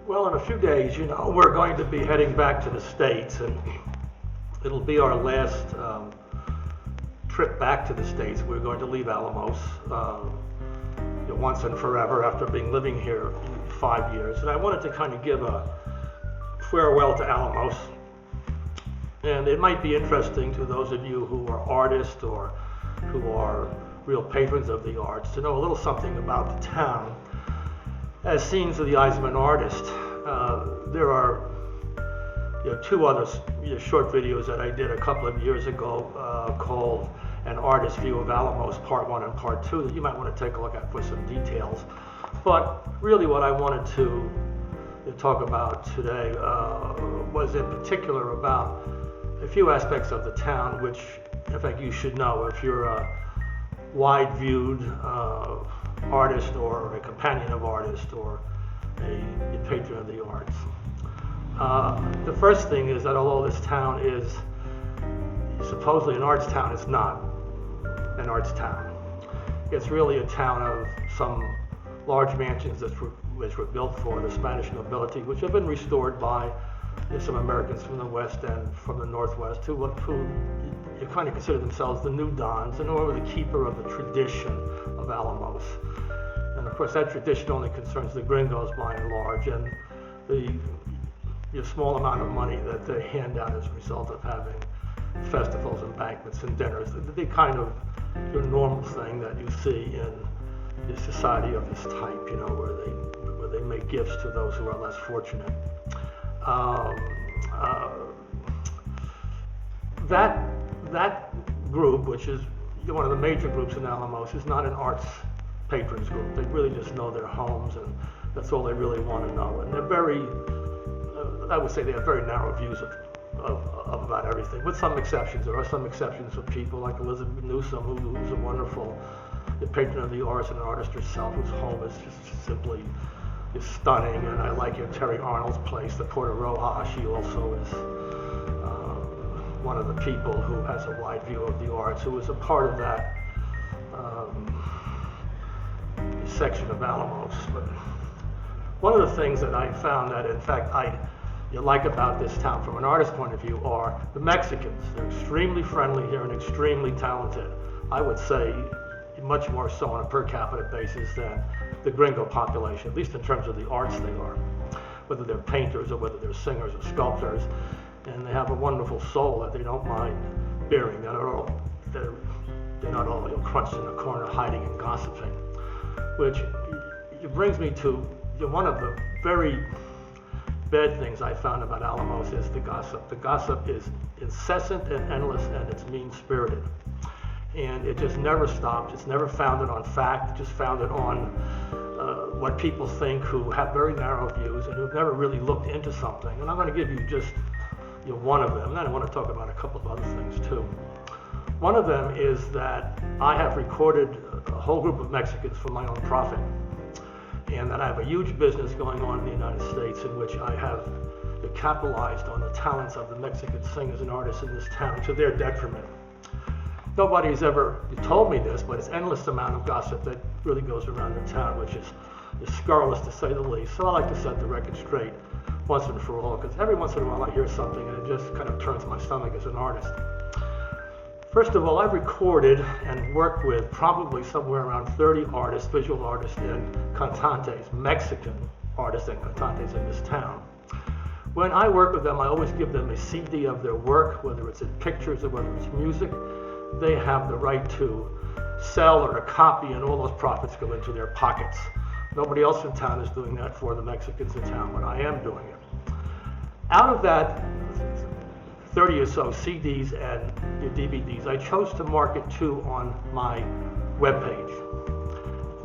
Well, in a few days, we're going to be heading back to the States, and it'll be our last trip back to the States. We're going to leave Alamos once and forever after living here 5 years. And I wanted to kind of give a farewell to Alamos. And it might be interesting to those of you who are artists or who are real patrons of the arts to know a little something about the town as seen through the eyes of an artist. There are two other short videos that I did a couple of years ago called An Artist's View of Alamos, Part 1 and Part 2, that you might want to take a look at for some details. But really what I wanted to talk about today was in particular about a few aspects of the town which, in fact, you should know if you're a wide-viewed artist or a companion of artists or a patron of the arts. The first thing is that although this town is supposedly an arts town, it's not an arts town. It's really a town of some large mansions which were built for the Spanish nobility, which have been restored by some Americans from the West and from the Northwest who you kind of consider themselves the new dons and were the keeper of the tradition of Alamos. And of course that tradition only concerns the gringos by and large, and the small amount of money that they hand out as a result of having festivals and banquets and dinners, the kind of your normal thing that you see in the society of this type, where they make gifts to those who are less fortunate. That group, which is one of the major groups in Alamos, is not an arts patrons group. They really just know their homes, and that's all they really want to know. And they're very, I would say they have very narrow views of about everything, with some exceptions. There are some exceptions of people like Elizabeth Newsom, who's a wonderful patron of the arts and an artist herself, whose home is just simply stunning. And I like Terry Arnold's place, the Porta Roja. She also is one of the people who has a wide view of the arts, who is a part of that section of Alamos. But one of the things that I found that, in fact, you like about this town from an artist's point of view are the Mexicans. They're extremely friendly here and extremely talented. I would say much more so on a per capita basis than the gringo population, at least in terms of the arts they are, whether they're painters or whether they're singers or sculptors. And they have a wonderful soul that they don't mind bearing. They're not all crunched in a corner hiding and gossiping, which it brings me to one of the very bad things I found about Alamos is the gossip. The gossip is incessant and endless, and it's mean-spirited. And it just never stops. It's never founded on fact, just founded on what people think who have very narrow views and who've never really looked into something. And I'm going to give you just one of them, and then I want to talk about a couple of other things too. One of them is that I have recorded a whole group of Mexicans for my own profit, and that I have a huge business going on in the United States in which I have capitalized on the talents of the Mexican singers and artists in this town to their detriment. Nobody has ever told me this, but it's endless amount of gossip that really goes around the town, which is scurrilous to say the least. So I like to set the record straight once and for all, because every once in a while I hear something and it just kind of turns my stomach as an artist. First of all, I've recorded and worked with probably somewhere around 30 artists, visual artists and cantantes, Mexican artists and cantantes in this town. When I work with them, I always give them a CD of their work, whether it's in pictures or whether it's music. They have the right to sell or to copy, and all those profits go into their pockets. Nobody else in town is doing that for the Mexicans in town, but I am doing it. Out of that 30 or so CDs and DVDs, I chose to market 2 on my webpage.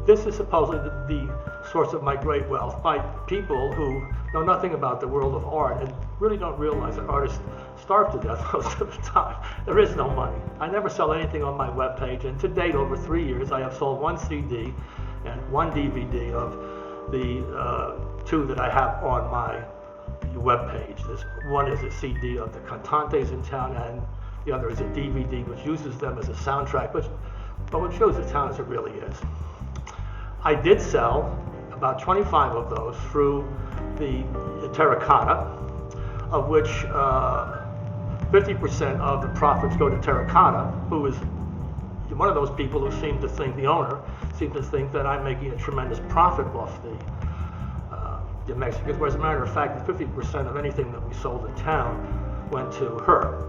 This is supposedly the source of my great wealth by people who know nothing about the world of art and really don't realize that artists starve to death most of the time. There is no money. I never sell anything on my webpage, and to date, over 3 years, I have sold 1 CD and 1 DVD of the 2 that I have on my webpage. One is a CD of the cantantes in town, and the other is a DVD which uses them as a soundtrack, but which shows the town as it really is. I did sell about 25 of those through the Terracotta, of which 50% of the profits go to Terracotta, who is one of those people who seem to think, the owner, seem to think that I'm making a tremendous profit off the Mexicans, whereas as a matter of fact, 50% of anything that we sold in town went to her.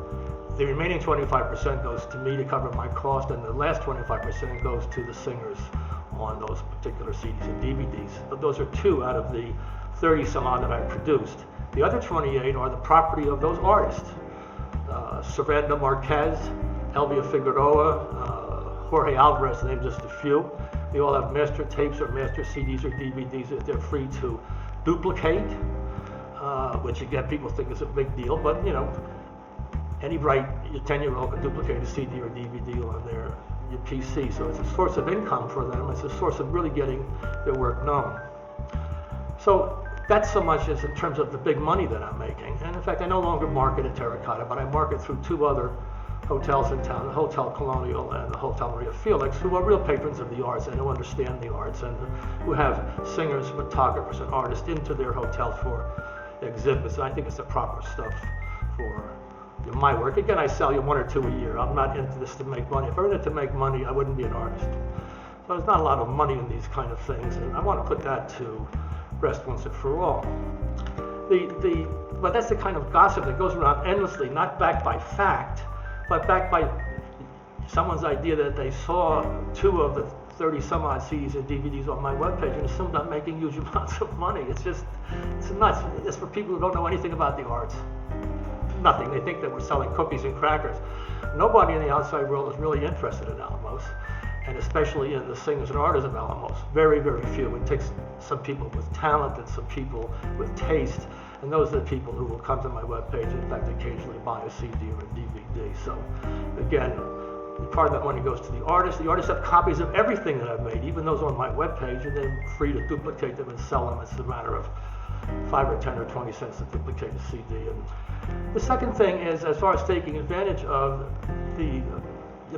The remaining 25% goes to me to cover my cost, and the last 25% goes to the singers on those particular CDs and DVDs. But those are 2 out of the 30 some odd that I produced. The other 28 are the property of those artists. Servando Marquez, Elvia Figueroa, Jorge Alvarez, to name just a few. They all have master tapes or master CDs or DVDs that they're free to duplicate, which again people think is a big deal, but you know, any bright 10-year-old can duplicate a CD or DVD on your PC, so it's a source of income for them. It's a source of really getting their work known. So that's so much as in terms of the big money that I'm making. And in fact, I no longer market at Terracotta, but I market through 2 other hotels in town, the Hotel Colonial and the Hotel Maria Felix, who are real patrons of the arts and who understand the arts and who have singers, photographers, and artists into their hotels for exhibits. And I think it's the proper stuff for my work. Again, I sell you 1 or 2 a year. I'm not into this to make money. If I were in it to make money, I wouldn't be an artist. So there's not a lot of money in these kind of things, and I want to put that to rest once and for all. But that's the kind of gossip that goes around endlessly, not backed by fact, but backed by someone's idea that they saw 2 of the 30 some odd CDs and DVDs on my webpage and assumed I'm making huge amounts of money. It's nuts. It's for people who don't know anything about the arts. Nothing. They think that we're selling cookies and crackers. Nobody in the outside world is really interested in Alamos, and especially in the singers and artists of Alamos. Very, very few. It takes some people with talent and some people with taste, and those are the people who will come to my webpage and in fact occasionally buy a CD or a DVD. So again, part of that money goes to the artists. The artists have copies of everything that I've made, even those on my webpage, and they're free to duplicate them and sell them. It's a matter of 5 or 10 or 20 cents to duplicate a CD. And the second thing is, as far as taking advantage of the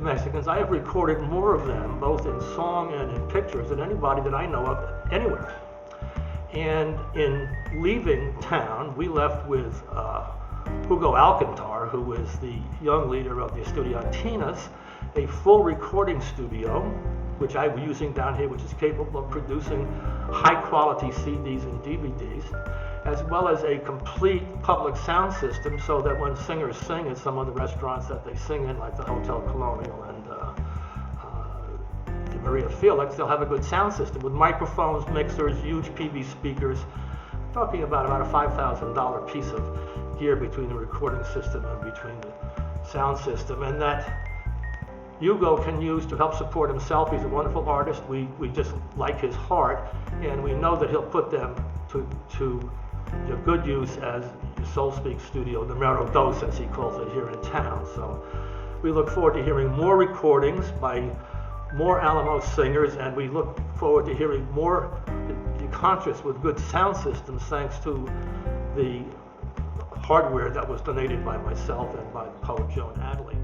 Mexicans, I have recorded more of them, both in song and in pictures, than anybody that I know of anywhere. And in leaving town, we left with Hugo Alcantar, who is the young leader of the Estudiantinas, a full recording studio, which I'm using down here, which is capable of producing high-quality CDs and DVDs, as well as a complete public sound system, so that when singers sing at some of the restaurants that they sing in, like the Hotel Colonial and the Maria Felix, they'll have a good sound system with microphones, mixers, huge PV speakers. I'm talking about a $5,000 piece of gear between the recording system and between the sound system, and that Hugo can use to help support himself. He's a wonderful artist. We just like his heart, and we know that he'll put them to good use as Soul Speak Studio numero dos, as he calls it here in town. So we look forward to hearing more recordings by more Alamos singers, and we look forward to hearing more concerts with good sound systems, thanks to the hardware that was donated by myself and by the poet Joan Adley.